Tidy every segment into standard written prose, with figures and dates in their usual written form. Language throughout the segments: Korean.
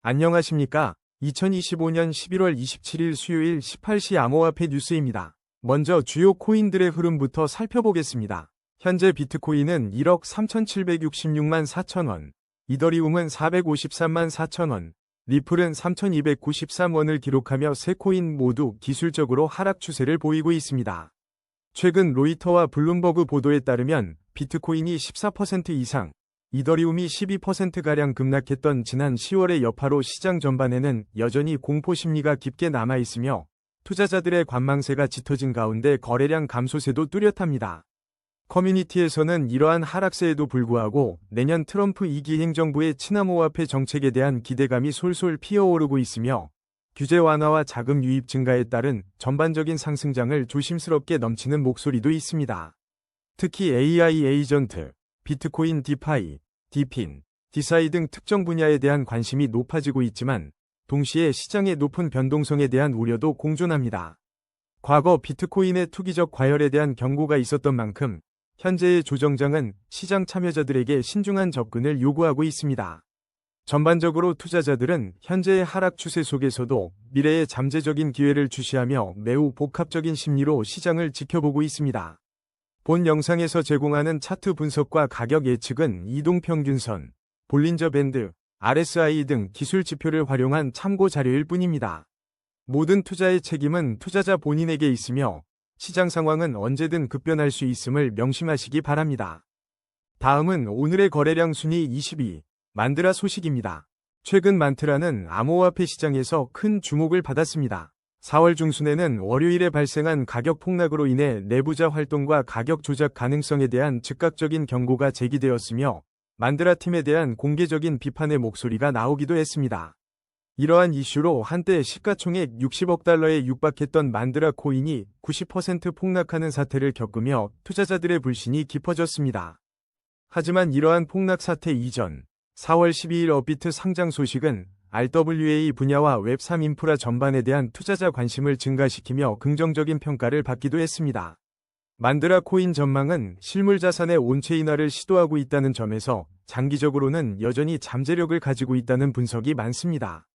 안녕하십니까? 2025년 11월 27일 수요일 18시 암호화폐 뉴스입니다. 먼저 주요 코인들의 흐름부터 살펴보겠습니다. 현재 비트코인은 1억 3,766만 4천원, 이더리움은 453만 4천원, 리플은 3,293원을 기록하며 세 코인 모두 기술적으로 하락 추세를 보이고 있습니다. 최근 로이터와 블룸버그 보도에 따르면 비트코인이 14% 이상, 이더리움이 12%가량 급락했던 지난 10월의 여파로 시장 전반에는 여전히 공포 심리가 깊게 남아있으며 투자자들의 관망세가 짙어진 가운데 거래량 감소세도 뚜렷합니다. 커뮤니티에서는 이러한 하락세에도 불구하고 내년 트럼프 2기 행정부의 친암호화폐 정책에 대한 기대감이 솔솔 피어오르고 있으며 규제 완화와 자금 유입 증가에 따른 전반적인 상승장을 조심스럽게 넘치는 목소리도 있습니다. 특히 AI 에이전트, 비트코인 디파이, 디핀, 디사이 등 특정 분야에 대한 관심이 높아지고 있지만 동시에 시장의 높은 변동성에 대한 우려도 공존합니다. 과거 비트코인의 투기적 과열에 대한 경고가 있었던 만큼 현재의 조정장은 시장 참여자들에게 신중한 접근을 요구하고 있습니다. 전반적으로 투자자들은 현재의 하락 추세 속에서도 미래의 잠재적인 기회를 주시하며 매우 복합적인 심리로 시장을 지켜보고 있습니다. 본 영상에서 제공하는 차트 분석과 가격 예측은 이동평균선, 볼린저 밴드, RSI 등 기술 지표를 활용한 참고 자료일 뿐입니다. 모든 투자의 책임은 투자자 본인에게 있으며 시장 상황은 언제든 급변할 수 있음을 명심하시기 바랍니다. 다음은 오늘의 거래량 순위 22, 만드라 소식입니다. 최근 만트라는 암호화폐 시장에서 큰 주목을 받았습니다. 4월 중순에는 월요일에 발생한 가격 폭락으로 인해 내부자 활동과 가격 조작 가능성에 대한 즉각적인 경고가 제기되었으며 만드라 팀에 대한 공개적인 비판의 목소리가 나오기도 했습니다. 이러한 이슈로 한때 시가총액 60억 달러에 육박했던 만드라 코인이 90% 폭락하는 사태를 겪으며 투자자들의 불신이 깊어졌습니다. 하지만 이러한 폭락 사태 이전, 4월 12일 업비트 상장 소식은 RWA 분야와 웹3 인프라 전반에 대한 투자자 관심을 증가시키며 긍정적인 평가를 받기도 했습니다. 만드라 코인 전망은 실물 자산의 온체인화를 시도하고 있다는 점에서 장기적으로는 여전히 잠재력을 가지고 있다는 분석이 많습니다.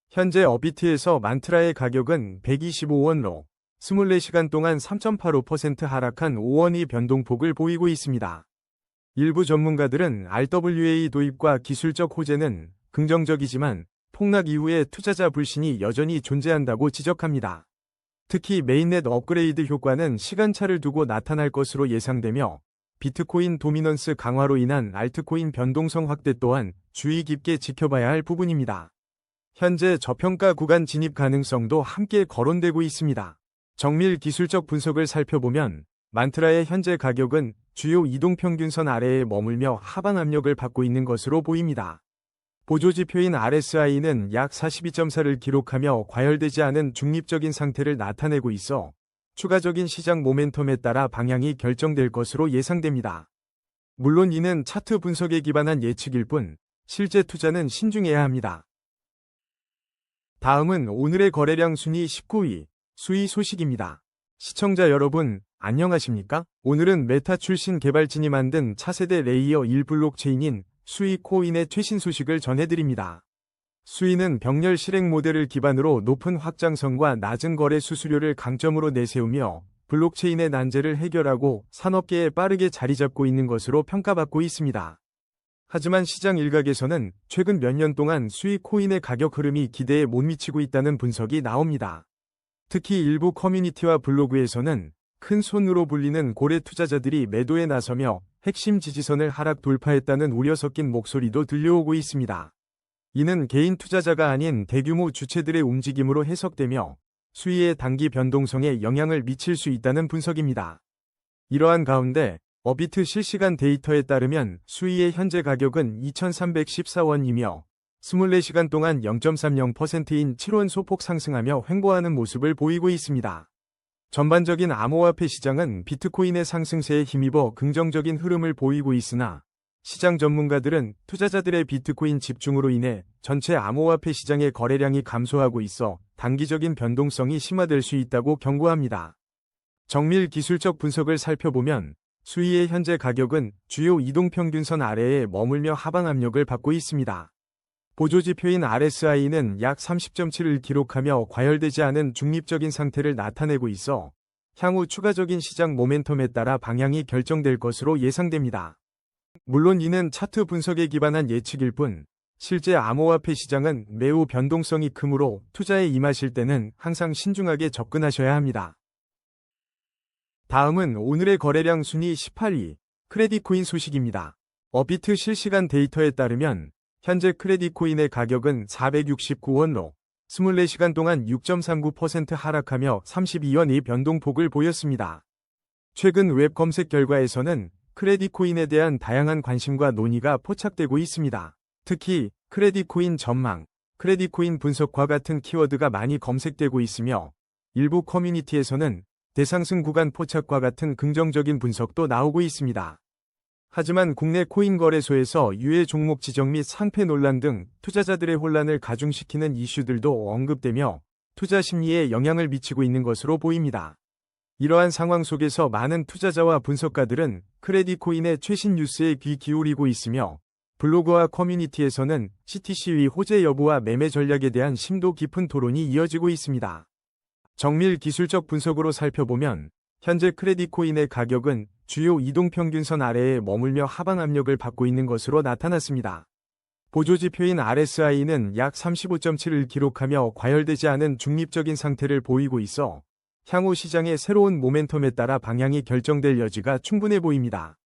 현재 업비트에서 만트라의 가격은 125원로 24시간 동안 3.85% 하락한 5원의 변동폭을 보이고 있습니다. 일부 전문가들은 RWA 도입과 기술적 호재는 긍정적이지만 폭락 이후에 투자자 불신이 여전히 존재한다고 지적합니다. 특히 메인넷 업그레이드 효과는 시간차를 두고 나타날 것으로 예상되며 비트코인 도미넌스 강화로 인한 알트코인 변동성 확대 또한 주의 깊게 지켜봐야 할 부분입니다. 현재 저평가 구간 진입 가능성도 함께 거론되고 있습니다. 정밀 기술적 분석을 살펴보면 만트라의 현재 가격은 주요 이동평균선 아래에 머물며 하방 압력을 받고 있는 것으로 보입니다. 보조지표인 RSI는 약 42.4를 기록하며 과열되지 않은 중립적인 상태를 나타내고 있어 추가적인 시장 모멘텀에 따라 방향이 결정될 것으로 예상됩니다. 물론 이는 차트 분석에 기반한 예측일 뿐 실제 투자는 신중해야 합니다. 다음은 오늘의 거래량 순위 19위, 수이 소식입니다. 시청자 여러분, 안녕하십니까? 오늘은 메타 출신 개발진이 만든 차세대 레이어 1 블록체인인 수이 코인의 최신 소식을 전해드립니다. 수이는 병렬 실행 모델을 기반으로 높은 확장성과 낮은 거래 수수료를 강점으로 내세우며 블록체인의 난제를 해결하고 산업계에 빠르게 자리잡고 있는 것으로 평가받고 있습니다. 하지만 시장 일각에서는 최근 몇 년 동안 수이 코인의 가격 흐름이 기대에 못 미치고 있다는 분석이 나옵니다. 특히 일부 커뮤니티와 블로그에서는 큰 손으로 불리는 고래 투자자들이 매도에 나서며 핵심 지지선을 하락 돌파했다는 우려 섞인 목소리도 들려오고 있습니다. 이는 개인 투자자가 아닌 대규모 주체들의 움직임으로 해석되며 수위의 단기 변동성에 영향을 미칠 수 있다는 분석입니다. 이러한 가운데 업비트 실시간 데이터에 따르면 수위의 현재 가격은 2,314원이며 24시간 동안 0.30%인 7원 소폭 상승하며 횡보하는 모습을 보이고 있습니다. 전반적인 암호화폐 시장은 비트코인의 상승세에 힘입어 긍정적인 흐름을 보이고 있으나 시장 전문가들은 투자자들의 비트코인 집중으로 인해 전체 암호화폐 시장의 거래량이 감소하고 있어 단기적인 변동성이 심화될 수 있다고 경고합니다. 정밀 기술적 분석을 살펴보면 수위의 현재 가격은 주요 이동평균선 아래에 머물며 하방 압력을 받고 있습니다. 보조지표인 RSI는 약 30.7을 기록하며 과열되지 않은 중립적인 상태를 나타내고 있어 향후 추가적인 시장 모멘텀에 따라 방향이 결정될 것으로 예상됩니다. 물론 이는 차트 분석에 기반한 예측일 뿐, 실제 암호화폐 시장은 매우 변동성이 크므로 투자에 임하실 때는 항상 신중하게 접근하셔야 합니다. 다음은 오늘의 거래량 순위 18위, 크레딧코인 소식입니다. 업비트 실시간 데이터에 따르면 현재 크레딧코인의 가격은 469원로 24시간 동안 6.39% 하락하며 32원의 변동폭을 보였습니다. 최근 웹 검색 결과에서는 크레딧코인에 대한 다양한 관심과 논의가 포착되고 있습니다. 특히 크레딧코인 전망, 크레딧코인 분석과 같은 키워드가 많이 검색되고 있으며 일부 커뮤니티에서는 대상승 구간 포착과 같은 긍정적인 분석도 나오고 있습니다. 하지만 국내 코인 거래소에서 유해 종목 지정 및 상패 논란 등 투자자들의 혼란을 가중시키는 이슈들도 언급되며 투자 심리에 영향을 미치고 있는 것으로 보입니다. 이러한 상황 속에서 많은 투자자와 분석가들은 크레딧코인의 최신 뉴스에 귀 기울이고 있으며 블로그와 커뮤니티에서는 CTC의 호재 여부와 매매 전략에 대한 심도 깊은 토론이 이어지고 있습니다. 정밀 기술적 분석으로 살펴보면 현재 크레딧코인의 가격은 주요 이동평균선 아래에 머물며 하방 압력을 받고 있는 것으로 나타났습니다. 보조지표인 RSI는 약 35.7을 기록하며 과열되지 않은 중립적인 상태를 보이고 있어 향후 시장의 새로운 모멘텀에 따라 방향이 결정될 여지가 충분해 보입니다.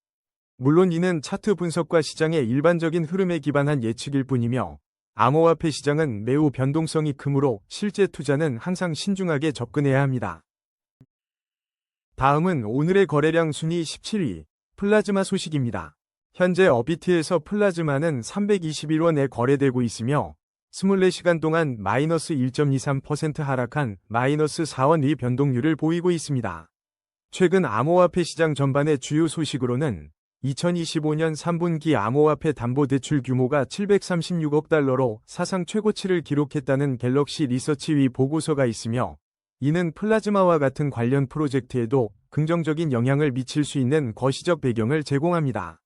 물론 이는 차트 분석과 시장의 일반적인 흐름에 기반한 예측일 뿐이며 암호화폐 시장은 매우 변동성이 크므로 실제 투자는 항상 신중하게 접근해야 합니다. 다음은 오늘의 거래량 순위 17위, 플라즈마 소식입니다. 현재 업비트에서 플라즈마는 321원에 거래되고 있으며 24시간 동안 마이너스 1.23% 하락한 마이너스 4원의 변동률을 보이고 있습니다. 최근 암호화폐 시장 전반의 주요 소식으로는 2025년 3분기 암호화폐 담보대출 규모가 736억 달러로 사상 최고치를 기록했다는 갤럭시 리서치의 보고서가 있으며 이는 플라즈마와 같은 관련 프로젝트에도 긍정적인 영향을 미칠 수 있는 거시적 배경을 제공합니다.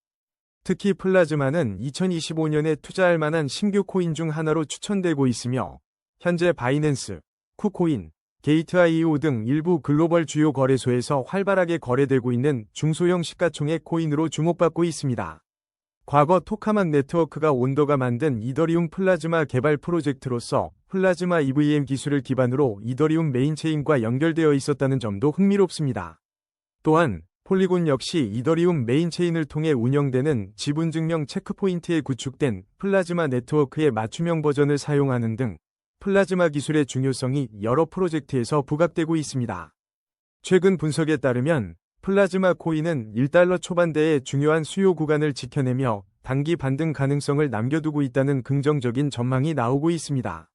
특히 플라즈마는 2025년에 투자할 만한 신규 코인 중 하나로 추천되고 있으며 현재 바이낸스, 쿠코인, 게이트.io 등 일부 글로벌 주요 거래소에서 활발하게 거래되고 있는 중소형 시가총액 코인으로 주목받고 있습니다. 과거 토카막 네트워크가 온더가 만든 이더리움 플라즈마 개발 프로젝트로서 플라즈마 EVM 기술을 기반으로 이더리움 메인체인과 연결되어 있었다는 점도 흥미롭습니다. 또한 폴리곤 역시 이더리움 메인체인을 통해 운영되는 지분증명 체크포인트에 구축된 플라즈마 네트워크의 맞춤형 버전을 사용하는 등 플라즈마 기술의 중요성이 여러 프로젝트에서 부각되고 있습니다. 최근 분석에 따르면 플라즈마 코인은 1달러 초반대의 중요한 수요 구간을 지켜내며 단기 반등 가능성을 남겨두고 있다는 긍정적인 전망이 나오고 있습니다.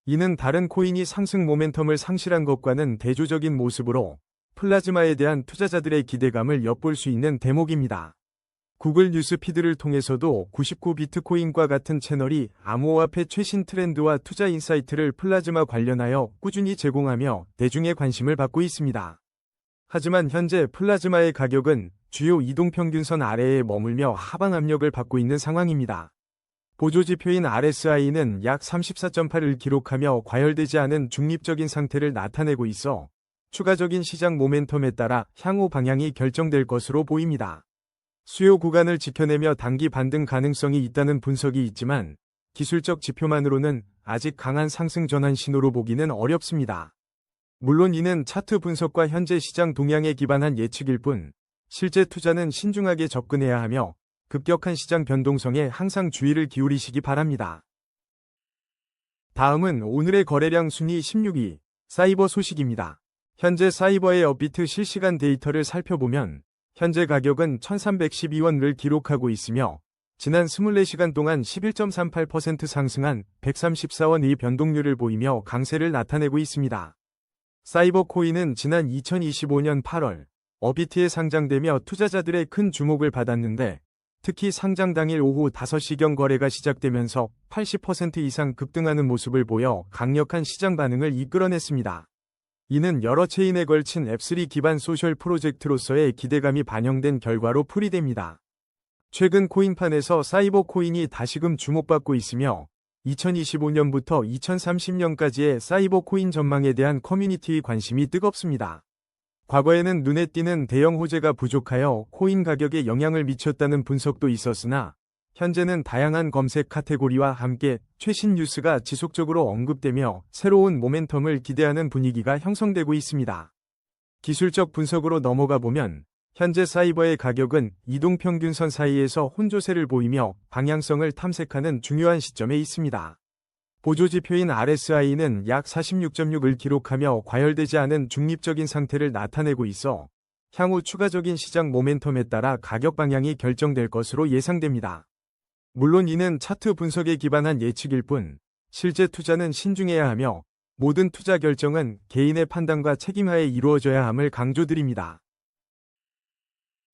이는 다른 코인이 상승 모멘텀을 상실한 것과는 대조적인 모습으로 플라즈마에 대한 투자자들의 기대감을 엿볼 수 있는 대목입니다. 구글 뉴스 피드를 통해서도 99비트코인과 같은 채널이 암호화폐 최신 트렌드와 투자 인사이트를 플라즈마 관련하여 꾸준히 제공하며 대중의 관심을 받고 있습니다. 하지만 현재 플라즈마의 가격은 주요 이동평균선 아래에 머물며 하방 압력을 받고 있는 상황입니다. 보조지표인 RSI는 약 34.8을 기록하며 과열되지 않은 중립적인 상태를 나타내고 있어 추가적인 시장 모멘텀에 따라 향후 방향이 결정될 것으로 보입니다. 수요 구간을 지켜내며 단기 반등 가능성이 있다는 분석이 있지만 기술적 지표만으로는 아직 강한 상승 전환 신호로 보기는 어렵습니다. 물론 이는 차트 분석과 현재 시장 동향에 기반한 예측일 뿐 실제 투자는 신중하게 접근해야 하며 급격한 시장 변동성에 항상 주의를 기울이시기 바랍니다. 다음은 오늘의 거래량 순위 16위, 사이버 소식입니다. 현재 사이버의 업비트 실시간 데이터를 살펴보면 현재 가격은 1312원을 기록하고 있으며 지난 24시간 동안 11.38% 상승한 134원의 변동률을 보이며 강세를 나타내고 있습니다. 사이버 코인은 지난 2025년 8월 업비트에 상장되며 투자자들의 큰 주목을 받았는데 특히 상장 당일 오후 5시경 거래가 시작되면서 80% 이상 급등하는 모습을 보여 강력한 시장 반응을 이끌어냈습니다. 이는 여러 체인에 걸친 앱3 기반 소셜 프로젝트로서의 기대감이 반영된 결과로 풀이됩니다. 최근 코인판에서 사이버 코인이 다시금 주목받고 있으며 2025년부터 2030년까지의 사이버 코인 전망에 대한 커뮤니티의 관심이 뜨겁습니다. 과거에는 눈에 띄는 대형 호재가 부족하여 코인 가격에 영향을 미쳤다는 분석도 있었으나 현재는 다양한 검색 카테고리와 함께 최신 뉴스가 지속적으로 언급되며 새로운 모멘텀을 기대하는 분위기가 형성되고 있습니다. 기술적 분석으로 넘어가 보면 현재 사이버의 가격은 이동평균선 사이에서 혼조세를 보이며 방향성을 탐색하는 중요한 시점에 있습니다. 보조지표인 RSI는 약 46.6을 기록하며 과열되지 않은 중립적인 상태를 나타내고 있어 향후 추가적인 시장 모멘텀에 따라 가격 방향이 결정될 것으로 예상됩니다. 물론 이는 차트 분석에 기반한 예측일 뿐 실제 투자는 신중해야 하며 모든 투자 결정은 개인의 판단과 책임하에 이루어져야 함을 강조드립니다.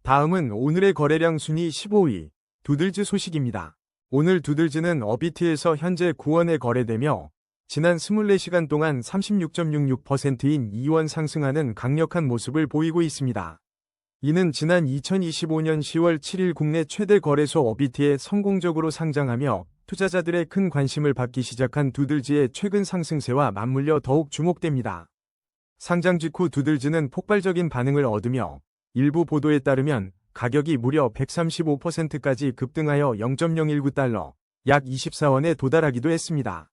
다음은 오늘의 거래량 순위 15위, 두들즈 소식입니다. 오늘 두들즈는 어비트에서 현재 9원에 거래되며 지난 24시간 동안 36.66%인 2원 상승하는 강력한 모습을 보이고 있습니다. 이는 지난 2025년 10월 7일 국내 최대 거래소 어비트에 성공적으로 상장하며 투자자들의 큰 관심을 받기 시작한 두들즈의 최근 상승세와 맞물려 더욱 주목됩니다. 상장 직후 두들즈는 폭발적인 반응을 얻으며 일부 보도에 따르면 가격이 무려 135%까지 급등하여 0.019달러, 약 24원에 도달하기도 했습니다.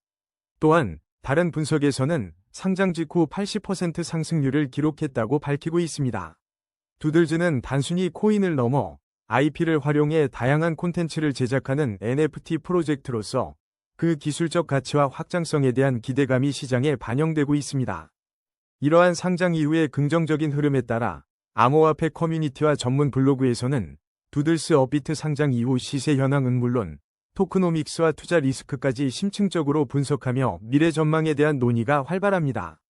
또한 다른 분석에서는 상장 직후 80% 상승률을 기록했다고 밝히고 있습니다. 두들즈는 단순히 코인을 넘어 IP를 활용해 다양한 콘텐츠를 제작하는 NFT 프로젝트로서 그 기술적 가치와 확장성에 대한 기대감이 시장에 반영되고 있습니다. 이러한 상장 이후의 긍정적인 흐름에 따라 암호화폐 커뮤니티와 전문 블로그에서는 두들즈 업비트 상장 이후 시세 현황은 물론 토크노믹스와 투자 리스크까지 심층적으로 분석하며 미래 전망에 대한 논의가 활발합니다.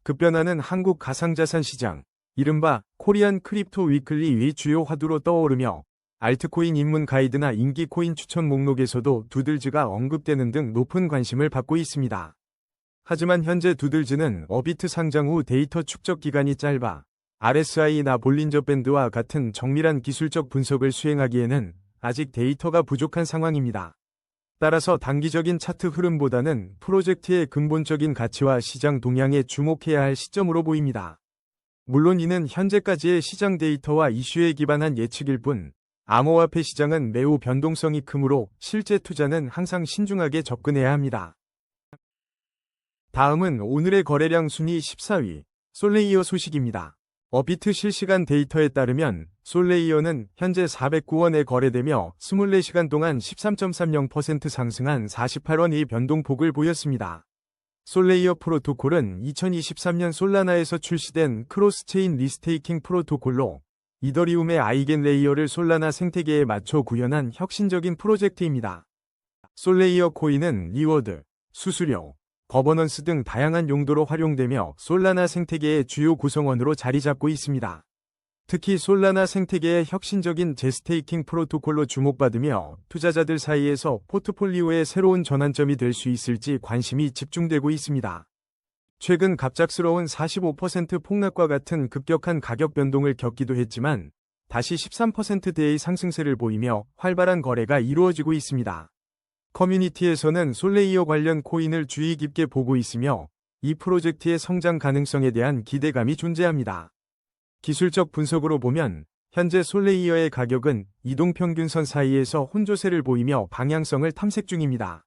급변하는 한국 가상자산 시장, 이른바 코리안 크립토 위클리의 주요 화두로 떠오르며 알트코인 입문 가이드나 인기 코인 추천 목록에서도 두들즈가 언급되는 등 높은 관심을 받고 있습니다. 하지만 현재 두들즈는 어비트 상장 후 데이터 축적 기간이 짧아 RSI나 볼린저 밴드와 같은 정밀한 기술적 분석을 수행하기에는 아직 데이터가 부족한 상황입니다. 따라서 단기적인 차트 흐름보다는 프로젝트의 근본적인 가치와 시장 동향에 주목해야 할 시점으로 보입니다. 물론 이는 현재까지의 시장 데이터와 이슈에 기반한 예측일 뿐 암호화폐 시장은 매우 변동성이 크므로 실제 투자는 항상 신중하게 접근해야 합니다. 다음은 오늘의 거래량 순위 14위, 솔레이어 소식입니다. 어비트 실시간 데이터에 따르면 솔레이어는 현재 409원에 거래되며 24시간 동안 13.30% 상승한 48원의 변동폭을 보였습니다. 솔레이어 프로토콜은 2023년 솔라나에서 출시된 크로스체인 리스테이킹 프로토콜로 이더리움의 아이겐 레이어를 솔라나 생태계에 맞춰 구현한 혁신적인 프로젝트입니다. 솔레이어 코인은 리워드, 수수료, 거버넌스 등 다양한 용도로 활용되며 솔라나 생태계의 주요 구성원으로 자리 잡고 있습니다. 특히 솔라나 생태계의 혁신적인 제스테이킹 프로토콜로 주목받으며 투자자들 사이에서 포트폴리오의 새로운 전환점이 될 수 있을지 관심이 집중되고 있습니다. 최근 갑작스러운 45% 폭락과 같은 급격한 가격 변동을 겪기도 했지만 다시 13%대의 상승세를 보이며 활발한 거래가 이루어지고 있습니다. 커뮤니티에서는 솔레이어 관련 코인을 주의 깊게 보고 있으며 이 프로젝트의 성장 가능성에 대한 기대감이 존재합니다. 기술적 분석으로 보면 현재 솔레이어의 가격은 이동평균선 사이에서 혼조세를 보이며 방향성을 탐색 중입니다.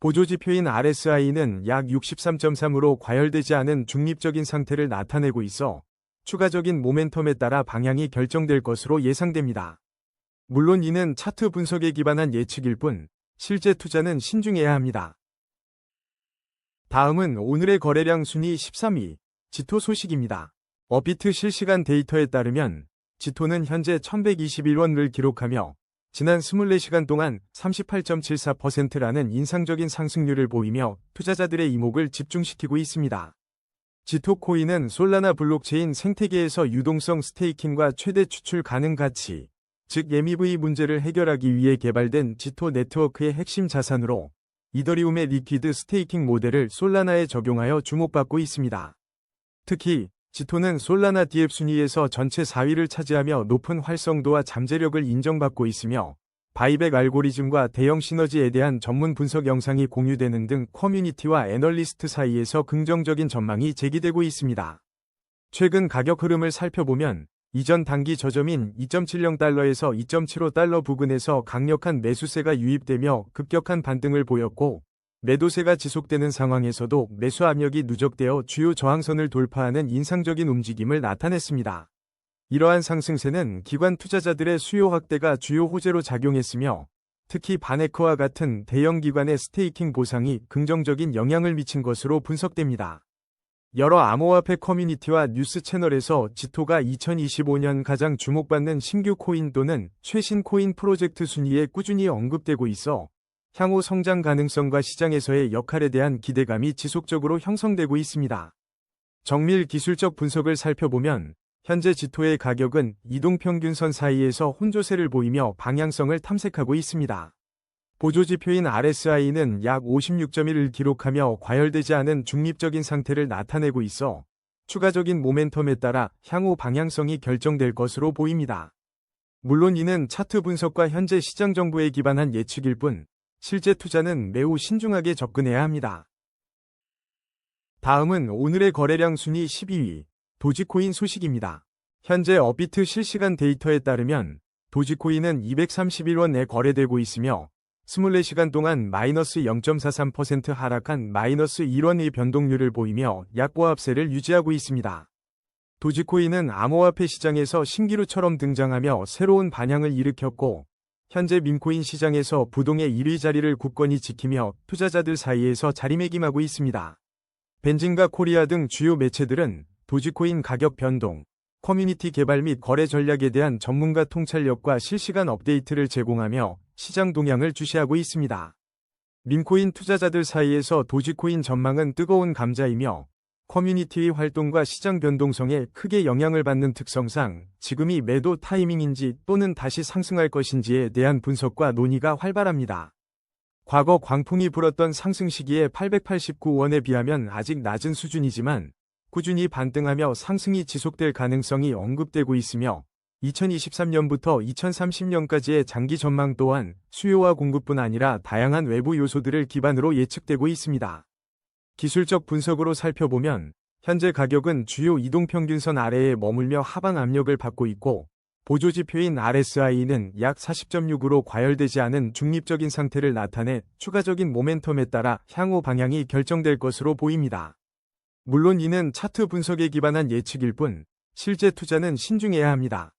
보조지표인 RSI는 약 63.3으로 과열되지 않은 중립적인 상태를 나타내고 있어 추가적인 모멘텀에 따라 방향이 결정될 것으로 예상됩니다. 물론 이는 차트 분석에 기반한 예측일 뿐 실제 투자는 신중해야 합니다. 다음은 오늘의 거래량 순위 13위, 지토 소식입니다. 어비트 실시간 데이터에 따르면 지토는 현재 1121원을 기록하며 지난 24시간 동안 38.74%라는 인상적인 상승률을 보이며 투자자들의 이목을 집중시키고 있습니다. 지토 코인은 솔라나 블록체인 생태계에서 유동성 스테이킹과 최대 추출 가능 가치, 즉 MEV 문제를 해결하기 위해 개발된 지토 네트워크의 핵심 자산으로 이더리움의 리퀴드 스테이킹 모델을 솔라나에 적용하여 주목받고 있습니다. 특히 지토는 솔라나 DF 순위에서 전체 4위를 차지하며 높은 활성도와 잠재력을 인정받고 있으며 바이백 알고리즘과 대형 시너지에 대한 전문 분석 영상이 공유되는 등 커뮤니티와 애널리스트 사이에서 긍정적인 전망이 제기되고 있습니다. 최근 가격 흐름을 살펴보면 이전 단기 저점인 2.70달러에서 2.75달러 부근에서 강력한 매수세가 유입되며 급격한 반등을 보였고, 매도세가 지속되는 상황에서도 매수 압력이 누적되어 주요 저항선을 돌파하는 인상적인 움직임을 나타냈습니다. 이러한 상승세는 기관 투자자들의 수요 확대가 주요 호재로 작용했으며, 특히 바네크와 같은 대형 기관의 스테이킹 보상이 긍정적인 영향을 미친 것으로 분석됩니다. 여러 암호화폐 커뮤니티와 뉴스 채널에서 지토가 2025년 가장 주목받는 신규 코인 또는 최신 코인 프로젝트 순위에 꾸준히 언급되고 있어 향후 성장 가능성과 시장에서의 역할에 대한 기대감이 지속적으로 형성되고 있습니다. 정밀 기술적 분석을 살펴보면 현재 지토의 가격은 이동평균선 사이에서 혼조세를 보이며 방향성을 탐색하고 있습니다. 보조지표인 RSI는 약 56.1을 기록하며 과열되지 않은 중립적인 상태를 나타내고 있어 추가적인 모멘텀에 따라 향후 방향성이 결정될 것으로 보입니다. 물론 이는 차트 분석과 현재 시장 정보에 기반한 예측일 뿐 실제 투자는 매우 신중하게 접근해야 합니다. 다음은 오늘의 거래량 순위 12위, 도지코인 소식입니다. 현재 업비트 실시간 데이터에 따르면 도지코인은 231원에 거래되고 있으며 24시간 동안 마이너스 0.43% 하락한 마이너스 1원의 변동률을 보이며 약보합세를 유지하고 있습니다. 도지코인은 암호화폐 시장에서 신기루처럼 등장하며 새로운 반향을 일으켰고, 현재 밈코인 시장에서 부동의 1위 자리를 굳건히 지키며 투자자들 사이에서 자리매김하고 있습니다. 벤진과 코리아 등 주요 매체들은 도지코인 가격 변동, 커뮤니티 개발 및 거래 전략에 대한 전문가 통찰력과 실시간 업데이트를 제공하며 시장 동향을 주시하고 있습니다. 밈코인 투자자들 사이에서 도지코인 전망은 뜨거운 감자이며 커뮤니티의 활동과 시장 변동성에 크게 영향을 받는 특성상 지금이 매도 타이밍인지 또는 다시 상승할 것인지에 대한 분석과 논의가 활발합니다. 과거 광풍이 불었던 상승 시기에 889원에 비하면 아직 낮은 수준이지만 꾸준히 반등하며 상승이 지속될 가능성이 언급되고 있으며 2023년부터 2030년까지의 장기 전망 또한 수요와 공급뿐 아니라 다양한 외부 요소들을 기반으로 예측되고 있습니다. 기술적 분석으로 살펴보면 현재 가격은 주요 이동평균선 아래에 머물며 하방 압력을 받고 있고 보조지표인 RSI는 약 40.6으로 과열되지 않은 중립적인 상태를 나타내 추가적인 모멘텀에 따라 향후 방향이 결정될 것으로 보입니다. 물론 이는 차트 분석에 기반한 예측일 뿐 실제 투자는 신중해야 합니다.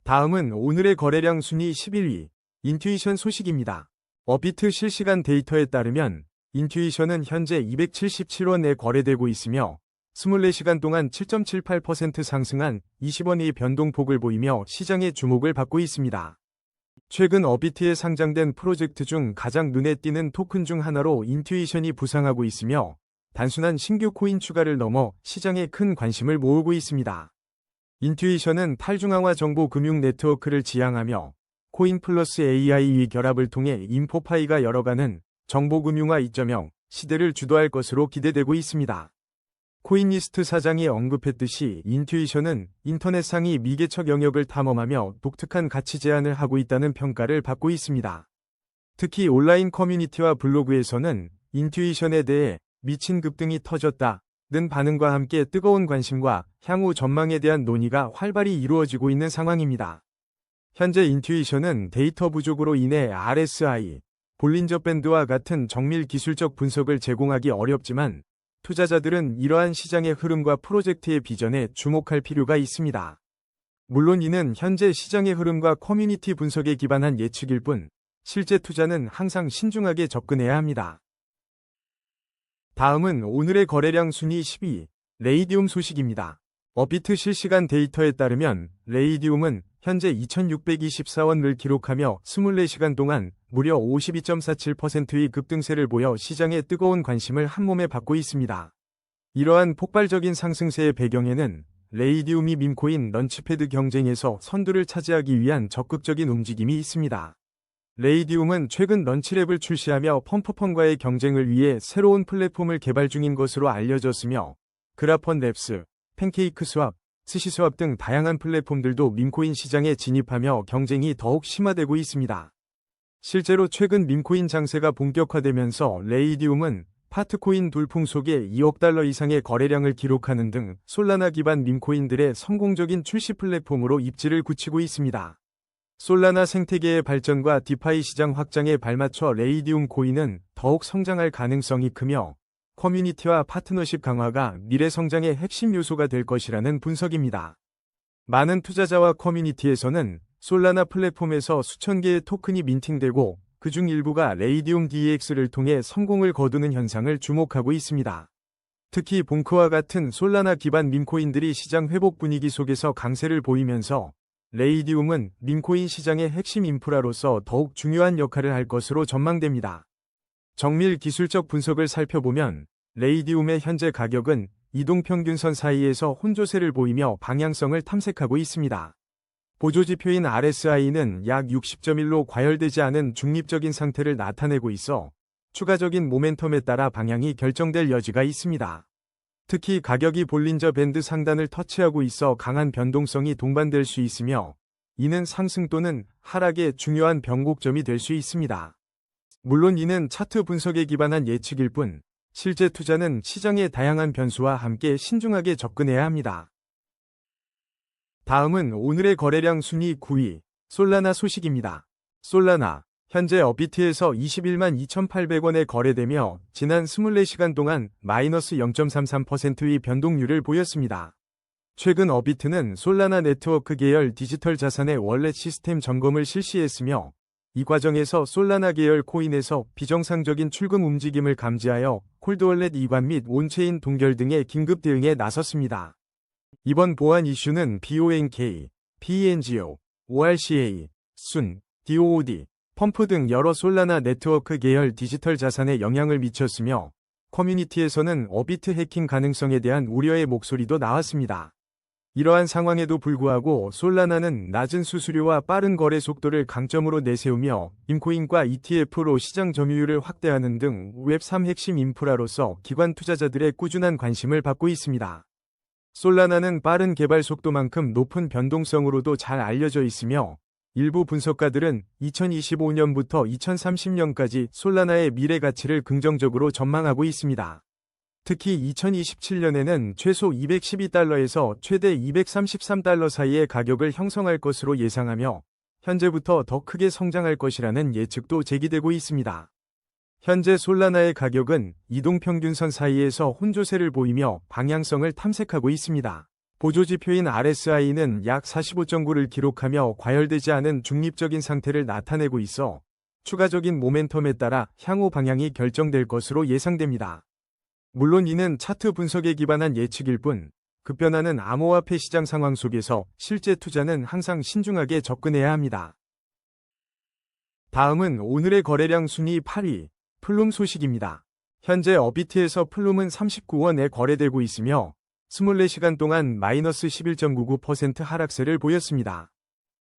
다음은 오늘의 거래량 순위 11위, 인투이션 소식입니다. 업비트 실시간 데이터에 따르면 인투이션은 현재 277원에 거래되고 있으며 24시간 동안 7.78% 상승한 20원의 변동폭을 보이며 시장의 주목을 받고 있습니다. 최근 업비트에 상장된 프로젝트 중 가장 눈에 띄는 토큰 중 하나로 인투이션이 부상하고 있으며 단순한 신규 코인 추가를 넘어 시장에 큰 관심을 모으고 있습니다. 인투이션은 탈중앙화 정보 금융 네트워크를 지향하며 코인 플러스 AI의 결합을 통해 인포파이가 열어가는 정보금융화 2.0 시대를 주도할 것으로 기대되고 있습니다. 코인리스트 사장이 언급했듯이 인투이션은 인터넷 상위 미개척 영역을 탐험하며 독특한 가치 제안을 하고 있다는 평가를 받고 있습니다. 특히 온라인 커뮤니티와 블로그에서는 인투이션에 대해 미친 급등이 터졌다는 반응과 함께 뜨거운 관심과 향후 전망에 대한 논의가 활발히 이루어지고 있는 상황입니다. 현재 인투이션은 데이터 부족으로 인해 RSI, 볼린저 밴드와 같은 정밀 기술적 분석을 제공하기 어렵지만 투자자들은 이러한 시장의 흐름과 프로젝트의 비전에 주목할 필요가 있습니다. 물론 이는 현재 시장의 흐름과 커뮤니티 분석에 기반한 예측일 뿐 실제 투자는 항상 신중하게 접근해야 합니다. 다음은 오늘의 거래량 순위 12위, 레이디움 소식입니다. 업비트 실시간 데이터에 따르면 레이디움은 현재 2624원을 기록하며 24시간 동안 무려 52.47%의 급등세를 보여 시장의 뜨거운 관심을 한몸에 받고 있습니다. 이러한 폭발적인 상승세의 배경에는 레이디움이 밈코인 런치패드 경쟁에서 선두를 차지하기 위한 적극적인 움직임이 있습니다. 레이디움은 최근 런치랩을 출시하며 펌프펀과의 경쟁을 위해 새로운 플랫폼을 개발 중인 것으로 알려졌으며 그라펀 랩스, 팬케이크 스왑, 스시스왑 등 다양한 플랫폼들도 밈코인 시장에 진입하며 경쟁이 더욱 심화되고 있습니다. 실제로 최근 밈코인 장세가 본격화되면서 레이디움은 파트코인 돌풍 속에 2억 달러 이상의 거래량을 기록하는 등 솔라나 기반 밈코인들의 성공적인 출시 플랫폼으로 입지를 굳히고 있습니다. 솔라나 생태계의 발전과 디파이 시장 확장에 발맞춰 레이디움 코인은 더욱 성장할 가능성이 크며 커뮤니티와 파트너십 강화가 미래 성장의 핵심 요소가 될 것이라는 분석입니다. 많은 투자자와 커뮤니티에서는 솔라나 플랫폼에서 수천 개의 토큰이 민팅되고 그중 일부가 레이디움 DEX를 통해 성공을 거두는 현상을 주목하고 있습니다. 특히 봉크와 같은 솔라나 기반 밈코인들이 시장 회복 분위기 속에서 강세를 보이면서 레이디움은 밈코인 시장의 핵심 인프라로서 더욱 중요한 역할을 할 것으로 전망됩니다. 정밀 기술적 분석을 살펴보면 레이디움의 현재 가격은 이동평균선 사이에서 혼조세를 보이며 방향성을 탐색하고 있습니다. 보조지표인 RSI는 약 60.1로 과열되지 않은 중립적인 상태를 나타내고 있어 추가적인 모멘텀에 따라 방향이 결정될 여지가 있습니다. 특히 가격이 볼린저 밴드 상단을 터치하고 있어 강한 변동성이 동반될 수 있으며 이는 상승 또는 하락의 중요한 변곡점이 될 수 있습니다. 물론 이는 차트 분석에 기반한 예측일 뿐 실제 투자는 시장의 다양한 변수와 함께 신중하게 접근해야 합니다. 다음은 오늘의 거래량 순위 9위, 솔라나 소식입니다. 솔라나, 현재 업비트에서 21만 2,800원에 거래되며 지난 24시간 동안 마이너스 0.33%의 변동률을 보였습니다. 최근 업비트는 솔라나 네트워크 계열 디지털 자산의 월렛 시스템 점검을 실시했으며 이 과정에서 솔라나 계열 코인에서 비정상적인 출금 움직임을 감지하여 콜드월렛 이관 및 온체인 동결 등의 긴급 대응에 나섰습니다. 이번 보안 이슈는 BONK, PNGO, ORCA, 순, DOOD, 펌프 등 여러 솔라나 네트워크 계열 디지털 자산에 영향을 미쳤으며 커뮤니티에서는 업비트 해킹 가능성에 대한 우려의 목소리도 나왔습니다. 이러한 상황에도 불구하고 솔라나는 낮은 수수료와 빠른 거래 속도를 강점으로 내세우며 밈코인과 ETF로 시장 점유율을 확대하는 등 웹3 핵심 인프라로서 기관 투자자들의 꾸준한 관심을 받고 있습니다. 솔라나는 빠른 개발 속도만큼 높은 변동성으로도 잘 알려져 있으며 일부 분석가들은 2025년부터 2030년까지 솔라나의 미래 가치를 긍정적으로 전망하고 있습니다. 특히 2027년에는 최소 212달러에서 최대 233달러 사이의 가격을 형성할 것으로 예상하며 현재부터 더 크게 성장할 것이라는 예측도 제기되고 있습니다. 현재 솔라나의 가격은 이동평균선 사이에서 혼조세를 보이며 방향성을 탐색하고 있습니다. 보조지표인 RSI는 약 45.9를 기록하며 과열되지 않은 중립적인 상태를 나타내고 있어 추가적인 모멘텀에 따라 향후 방향이 결정될 것으로 예상됩니다. 물론 이는 차트 분석에 기반한 예측일 뿐 급변하는 암호화폐 시장 상황 속에서 실제 투자는 항상 신중하게 접근해야 합니다. 다음은 오늘의 거래량 순위 8위, 플룸 소식입니다. 현재 업비트에서 플룸은 39원에 거래되고 있으며 24시간 동안 마이너스 11.99% 하락세를 보였습니다.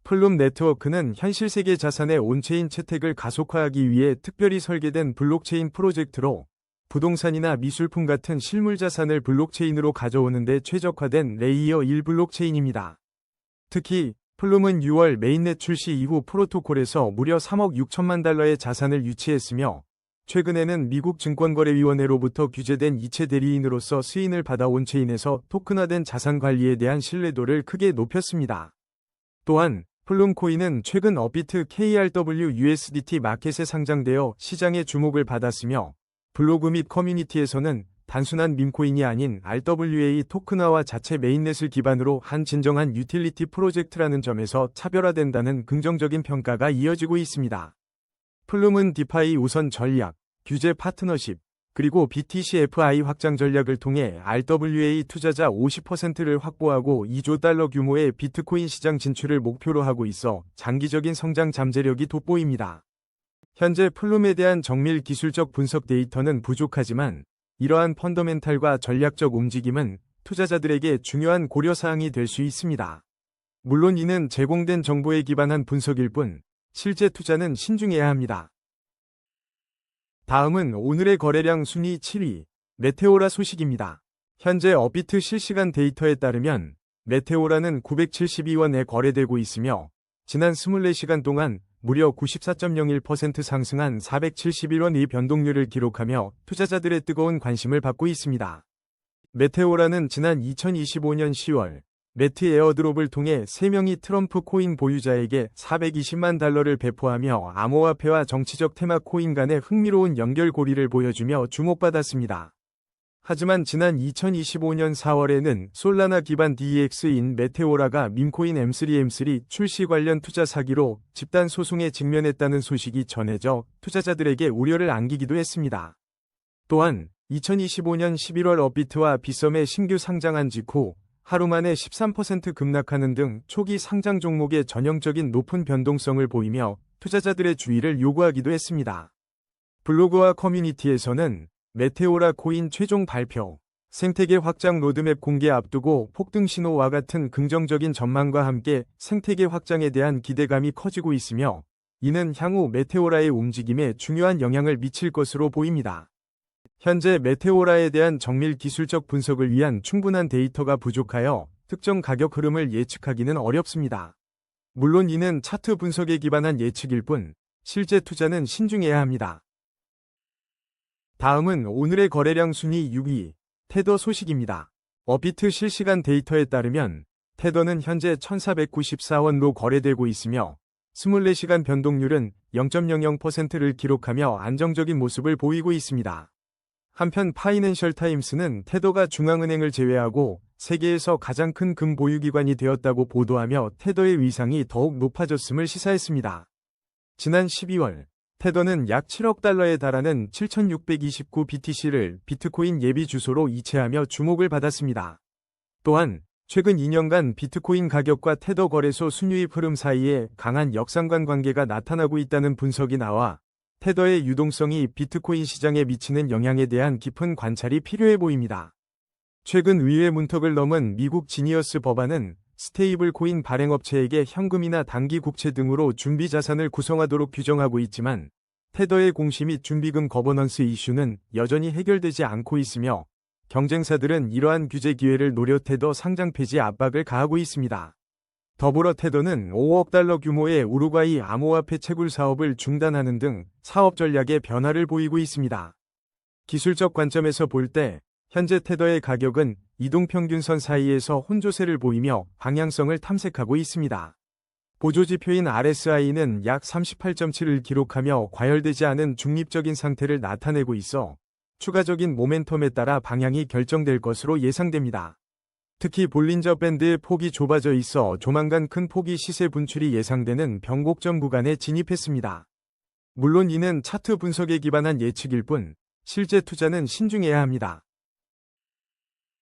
플룸 네트워크는 현실 세계 자산의 온체인 채택을 가속화하기 위해 특별히 설계된 블록체인 프로젝트로 부동산이나 미술품 같은 실물 자산을 블록체인으로 가져오는 데 최적화된 레이어 1 블록체인입니다. 특히 플룸은 6월 메인넷 출시 이후 프로토콜에서 무려 3억 6천만 달러의 자산을 유치했으며 최근에는 미국 증권거래위원회로부터 규제된 이체 대리인으로서 승인을 받아 온체인에서 토큰화된 자산 관리에 대한 신뢰도를 크게 높였습니다. 또한 플룸 코인은 최근 업비트 KRW-USDT 마켓에 상장되어 시장의 주목을 받았으며 블로그 및 커뮤니티에서는 단순한 밈코인이 아닌 RWA 토큰화와 자체 메인넷을 기반으로 한 진정한 유틸리티 프로젝트라는 점에서 차별화된다는 긍정적인 평가가 이어지고 있습니다. 플룸은 디파이 우선 전략, 규제 파트너십, 그리고 BTC-FI 확장 전략을 통해 RWA 투자자 50%를 확보하고 2조 달러 규모의 비트코인 시장 진출을 목표로 하고 있어 장기적인 성장 잠재력이 돋보입니다. 현재 플룸에 대한 정밀 기술적 분석 데이터는 부족하지만 이러한 펀더멘탈과 전략적 움직임은 투자자들에게 중요한 고려사항이 될 수 있습니다. 물론 이는 제공된 정보에 기반한 분석일 뿐 실제 투자는 신중해야 합니다. 다음은 오늘의 거래량 순위 7위, 메테오라 소식입니다. 현재 업비트 실시간 데이터에 따르면 메테오라는 972원에 거래되고 있으며 지난 24시간 동안 무려 94.01% 상승한 471원의 변동률을 기록하며 투자자들의 뜨거운 관심을 받고 있습니다. 메테오라는 지난 2025년 10월 매트 에어드롭을 통해 3명의 트럼프 코인 보유자에게 420만 달러를 배포하며 암호화폐와 정치적 테마 코인 간의 흥미로운 연결고리를 보여주며 주목받았습니다. 하지만 지난 2025년 4월에는 솔라나 기반 DEX인 메테오라가 밈코인 M3 출시 관련 투자 사기로 집단 소송에 직면했다는 소식이 전해져 투자자들에게 우려를 안기기도 했습니다. 또한 2025년 11월 업비트와 빗썸에 신규 상장한 직후 하루 만에 13% 급락하는 등 초기 상장 종목의 전형적인 높은 변동성을 보이며 투자자들의 주의를 요구하기도 했습니다. 블로그와 커뮤니티에서는 메테오라 코인 최종 발표, 생태계 확장 로드맵 공개 앞두고 폭등 신호와 같은 긍정적인 전망과 함께 생태계 확장에 대한 기대감이 커지고 있으며 이는 향후 메테오라의 움직임에 중요한 영향을 미칠 것으로 보입니다. 현재 메테오라에 대한 정밀 기술적 분석을 위한 충분한 데이터가 부족하여 특정 가격 흐름을 예측하기는 어렵습니다. 물론 이는 차트 분석에 기반한 예측일 뿐 실제 투자는 신중해야 합니다. 다음은 오늘의 거래량 순위 6위, 테더 소식입니다. 업비트 실시간 데이터에 따르면 테더는 현재 1,494원로 거래되고 있으며 24시간 변동률은 0.00%를 기록하며 안정적인 모습을 보이고 있습니다. 한편 파이낸셜 타임스는 테더가 중앙은행을 제외하고 세계에서 가장 큰 금 보유기관이 되었다고 보도하며 테더의 위상이 더욱 높아졌음을 시사했습니다. 지난 12월 테더는 약 7억 달러에 달하는 7,629 BTC를 비트코인 예비 주소로 이체하며 주목을 받았습니다. 또한 최근 2년간 비트코인 가격과 테더 거래소 순유입 흐름 사이에 강한 역상관 관계가 나타나고 있다는 분석이 나와 테더의 유동성이 비트코인 시장에 미치는 영향에 대한 깊은 관찰이 필요해 보입니다. 최근 의회 문턱을 넘은 미국 지니어스 법안은 스테이블 코인 발행업체에게 현금이나 단기 국채 등으로 준비 자산을 구성하도록 규정하고 있지만 테더의 공시 및 준비금 거버넌스 이슈는 여전히 해결되지 않고 있으며 경쟁사들은 이러한 규제 기회를 노려 테더 상장 폐지 압박을 가하고 있습니다. 더불어 테더는 5억 달러 규모의 우루과이 암호화폐 채굴 사업을 중단하는 등 사업 전략의 변화를 보이고 있습니다. 기술적 관점에서 볼 때 현재 테더의 가격은 이동평균선 사이에서 혼조세를 보이며 방향성을 탐색하고 있습니다. 보조지표인 RSI는 약 38.7을 기록하며 과열되지 않은 중립적인 상태를 나타내고 있어 추가적인 모멘텀에 따라 방향이 결정될 것으로 예상됩니다. 특히 볼린저 밴드의 폭이 좁아져 있어 조만간 큰 폭의 시세 분출이 예상되는 변곡점 구간에 진입했습니다. 물론 이는 차트 분석에 기반한 예측일 뿐 실제 투자는 신중해야 합니다.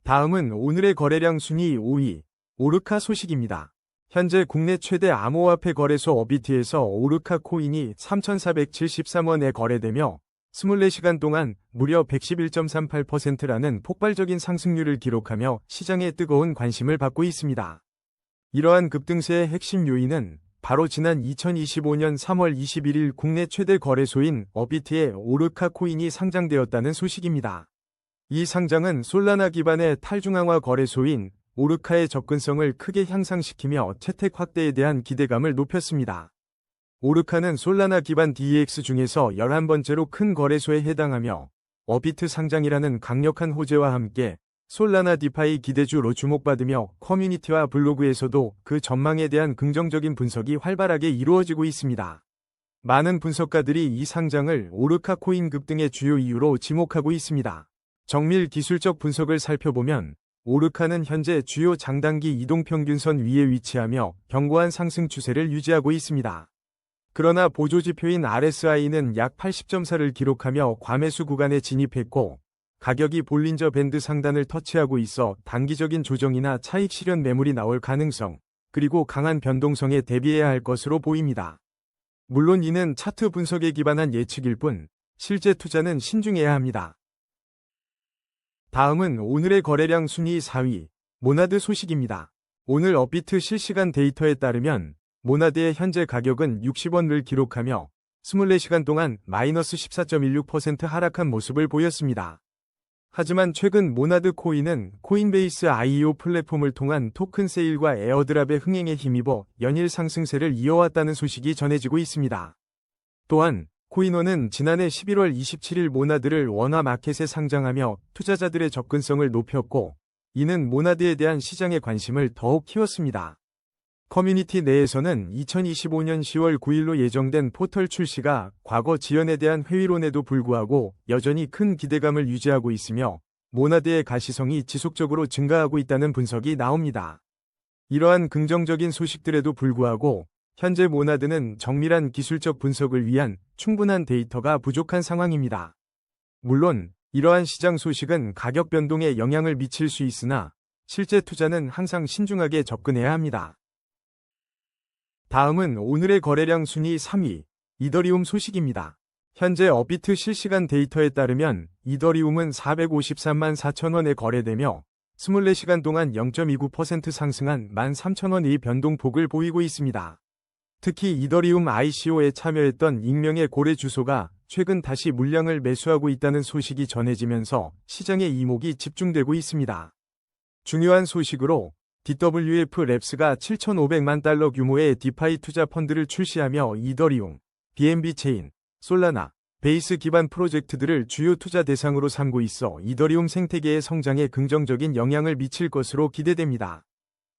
다음은 오늘의 거래량 순위 5위, 오르카 소식입니다. 현재 국내 최대 암호화폐 거래소 업비트에서 오르카 코인이 3,473원에 거래되며 24시간 동안 무려 111.38%라는 폭발적인 상승률을 기록하며 시장의 뜨거운 관심을 받고 있습니다. 이러한 급등세의 핵심 요인은 바로 지난 2025년 3월 21일 국내 최대 거래소인 업비트에 오르카 코인이 상장되었다는 소식입니다. 이 상장은 솔라나 기반의 탈중앙화 거래소인 오르카의 접근성을 크게 향상시키며 채택 확대에 대한 기대감을 높였습니다. 오르카는 솔라나 기반 DEX 중에서 11번째로 큰 거래소에 해당하며 업비트 상장이라는 강력한 호재와 함께 솔라나 디파이 기대주로 주목받으며 커뮤니티와 블로그에서도 그 전망에 대한 긍정적인 분석이 활발하게 이루어지고 있습니다. 많은 분석가들이 이 상장을 오르카 코인 급등의 주요 이유로 지목하고 있습니다. 정밀 기술적 분석을 살펴보면 오르카는 현재 주요 장단기 이동평균선 위에 위치하며 견고한 상승 추세를 유지하고 있습니다. 그러나 보조지표인 RSI는 약 80.4를 기록하며 과매수 구간에 진입했고 가격이 볼린저 밴드 상단을 터치하고 있어 단기적인 조정이나 차익 실현 매물이 나올 가능성, 그리고 강한 변동성에 대비해야 할 것으로 보입니다. 물론 이는 차트 분석에 기반한 예측일 뿐 실제 투자는 신중해야 합니다. 다음은 오늘의 거래량 순위 4위, 모나드 소식입니다. 오늘 업비트 실시간 데이터에 따르면 모나드의 현재 가격은 60원을 기록하며 24시간 동안 마이너스 14.16% 하락한 모습을 보였습니다. 하지만 최근 모나드 코인은 코인베이스 IEO 플랫폼을 통한 토큰 세일과 에어드랍의 흥행에 힘입어 연일 상승세를 이어왔다는 소식이 전해지고 있습니다. 또한 코인원은 지난해 11월 27일 모나드를 원화 마켓에 상장하며 투자자들의 접근성을 높였고, 이는 모나드에 대한 시장의 관심을 더욱 키웠습니다. 커뮤니티 내에서는 2025년 10월 9일로 예정된 포털 출시가 과거 지연에 대한 회의론에도 불구하고 여전히 큰 기대감을 유지하고 있으며 모나드의 가시성이 지속적으로 증가하고 있다는 분석이 나옵니다. 이러한 긍정적인 소식들에도 불구하고 현재 모나드는 정밀한 기술적 분석을 위한 충분한 데이터가 부족한 상황입니다. 물론 이러한 시장 소식은 가격 변동에 영향을 미칠 수 있으나 실제 투자는 항상 신중하게 접근해야 합니다. 다음은 오늘의 거래량 순위 3위, 이더리움 소식입니다. 현재 업비트 실시간 데이터에 따르면 이더리움은 453만 4천원에 거래되며 24시간 동안 0.29% 상승한 13,000원의 변동폭을 보이고 있습니다. 특히 이더리움 ICO에 참여했던 익명의 고래 주소가 최근 다시 물량을 매수하고 있다는 소식이 전해지면서 시장의 이목이 집중되고 있습니다. 중요한 소식으로 DWF 랩스가 7,500만 달러 규모의 디파이 투자 펀드를 출시하며 이더리움, BNB 체인, 솔라나, 베이스 기반 프로젝트들을 주요 투자 대상으로 삼고 있어 이더리움 생태계의 성장에 긍정적인 영향을 미칠 것으로 기대됩니다.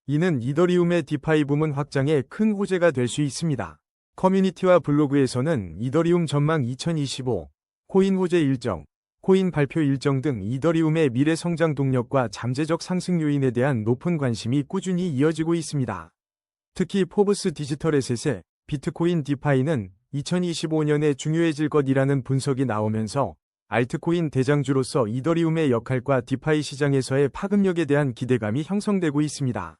이는 이더리움의 디파이 부문 확장에 큰 호재가 될 수 있습니다. 커뮤니티와 블로그에서는 이더리움 전망 2025, 코인 호재 일정, 코인 발표 일정 등 이더리움의 미래 성장 동력과 잠재적 상승 요인에 대한 높은 관심이 꾸준히 이어지고 있습니다. 특히 포브스 디지털 에셋의 비트코인 디파이는 2025년에 중요해질 것이라는 분석이 나오면서 알트코인 대장주로서 이더리움의 역할과 디파이 시장에서의 파급력에 대한 기대감이 형성되고 있습니다.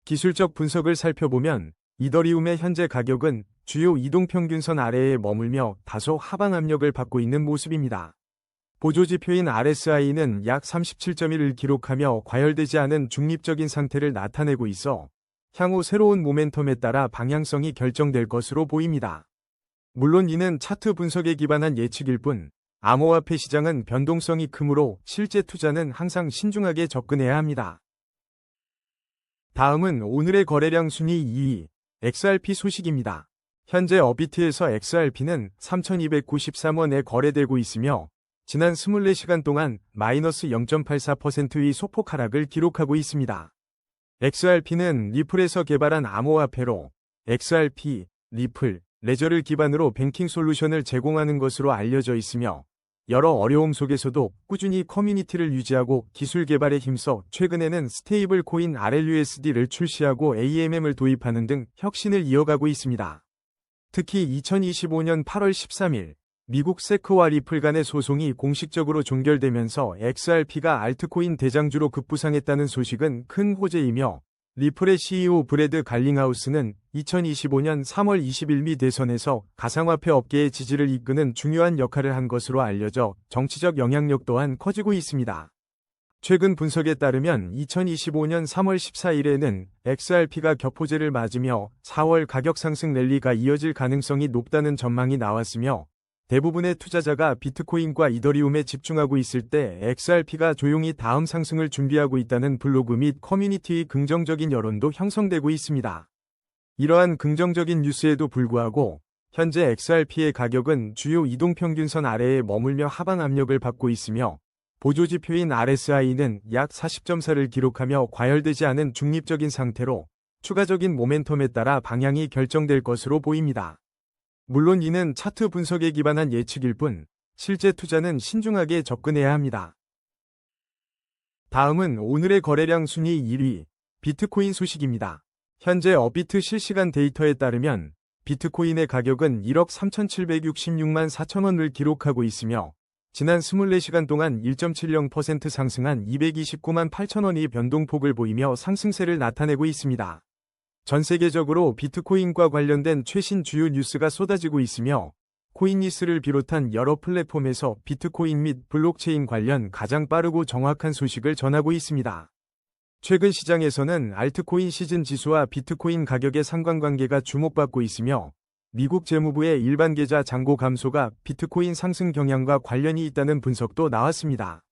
기술적 분석을 살펴보면 이더리움의 현재 가격은 주요 이동평균선 아래에 머물며 다소 하방 압력을 받고 있는 모습입니다. 보조지표인 RSI는 약 37.1을 기록하며 과열되지 않은 중립적인 상태를 나타내고 있어 향후 새로운 모멘텀에 따라 방향성이 결정될 것으로 보입니다. 물론 이는 차트 분석에 기반한 예측일 뿐, 암호화폐 시장은 변동성이 크므로 실제 투자는 항상 신중하게 접근해야 합니다. 다음은 오늘의 거래량 순위 2위, XRP 소식입니다. 현재 업비트에서 XRP는 3,293원에 거래되고 있으며 지난 24시간 동안 마이너스 0.84%의 소폭 하락을 기록하고 있습니다. XRP는 리플에서 개발한 암호화폐로 XRP, 리플, 레저를 기반으로 뱅킹 솔루션을 제공하는 것으로 알려져 있으며 여러 어려움 속에서도 꾸준히 커뮤니티를 유지하고 기술 개발에 힘써 최근에는 스테이블 코인 RLUSD를 출시하고 AMM을 도입하는 등 혁신을 이어가고 있습니다. 특히 2025년 8월 13일 미국 세크와 리플 간의 소송이 공식적으로 종결되면서 XRP가 알트코인 대장주로 급부상했다는 소식은 큰 호재이며 리플의 CEO 브래드 갈링하우스는 2025년 3월 20일 미 대선에서 가상화폐 업계의 지지를 이끄는 중요한 역할을 한 것으로 알려져 정치적 영향력 또한 커지고 있습니다. 최근 분석에 따르면 2025년 3월 14일에는 XRP가 격포제를 맞으며 4월 가격 상승 랠리가 이어질 가능성이 높다는 전망이 나왔으며 대부분의 투자자가 비트코인과 이더리움에 집중하고 있을 때 XRP가 조용히 다음 상승을 준비하고 있다는 블로그 및 커뮤니티의 긍정적인 여론도 형성되고 있습니다. 이러한 긍정적인 뉴스에도 불구하고 현재 XRP의 가격은 주요 이동평균선 아래에 머물며 하방 압력을 받고 있으며 보조지표인 RSI는 약 40.4를 기록하며 과열되지 않은 중립적인 상태로 추가적인 모멘텀에 따라 방향이 결정될 것으로 보입니다. 물론 이는 차트 분석에 기반한 예측일 뿐 실제 투자는 신중하게 접근해야 합니다. 다음은 오늘의 거래량 순위 1위, 비트코인 소식입니다. 현재 업비트 실시간 데이터에 따르면 비트코인의 가격은 1억 3,766만 4천원을 기록하고 있으며 지난 24시간 동안 1.70% 상승한 229만 8천원의 변동폭을 보이며 상승세를 나타내고 있습니다. 전 세계적으로 비트코인과 관련된 최신 주요 뉴스가 쏟아지고 있으며 코인니스를 비롯한 여러 플랫폼에서 비트코인 및 블록체인 관련 가장 빠르고 정확한 소식을 전하고 있습니다. 최근 시장에서는 알트코인 시즌 지수와 비트코인 가격의 상관관계가 주목받고 있으며 미국 재무부의 일반 계좌 잔고 감소가 비트코인 상승 경향과 관련이 있다는 분석도 나왔습니다.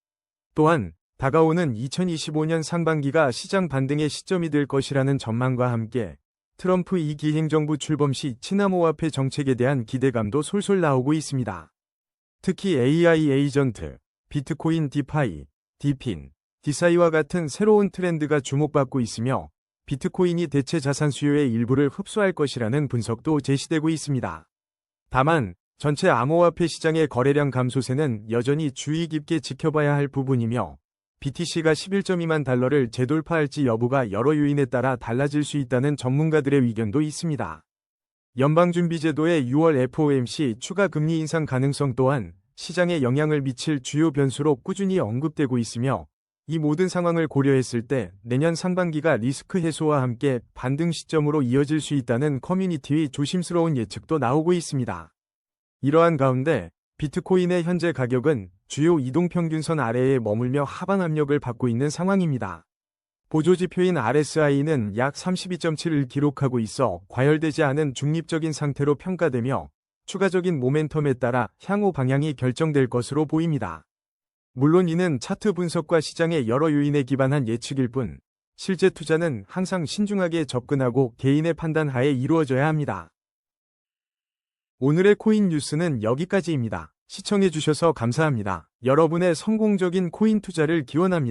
또한 다가오는 2025년 상반기가 시장 반등의 시점이 될 것이라는 전망과 함께 트럼프 2기 행정부 출범 시 친암호화폐 정책에 대한 기대감도 솔솔 나오고 있습니다. 특히 AI 에이전트, 비트코인 디파이, 디핀, 디사이와 같은 새로운 트렌드가 주목받고 있으며 비트코인이 대체 자산 수요의 일부를 흡수할 것이라는 분석도 제시되고 있습니다. 다만 전체 암호화폐 시장의 거래량 감소세는 여전히 주의 깊게 지켜봐야 할 부분이며 BTC가 11.2만 달러를 재돌파할지 여부가 여러 요인에 따라 달라질 수 있다는 전문가들의 의견도 있습니다. 연방준비제도의 6월 FOMC 추가 금리 인상 가능성 또한 시장에 영향을 미칠 주요 변수로 꾸준히 언급되고 있으며 이 모든 상황을 고려했을 때 내년 상반기가 리스크 해소와 함께 반등 시점으로 이어질 수 있다는 커뮤니티의 조심스러운 예측도 나오고 있습니다. 이러한 가운데 비트코인의 현재 가격은 주요 이동평균선 아래에 머물며 하방 압력을 받고 있는 상황입니다. 보조지표인 RSI는 약 32.7을 기록하고 있어 과열되지 않은 중립적인 상태로 평가되며 추가적인 모멘텀에 따라 향후 방향이 결정될 것으로 보입니다. 물론 이는 차트 분석과 시장의 여러 요인에 기반한 예측일 뿐, 실제 투자는 항상 신중하게 접근하고 개인의 판단 하에 이루어져야 합니다. 오늘의 코인 뉴스는 여기까지입니다. 시청해주셔서 감사합니다. 여러분의 성공적인 코인 투자를 기원합니다.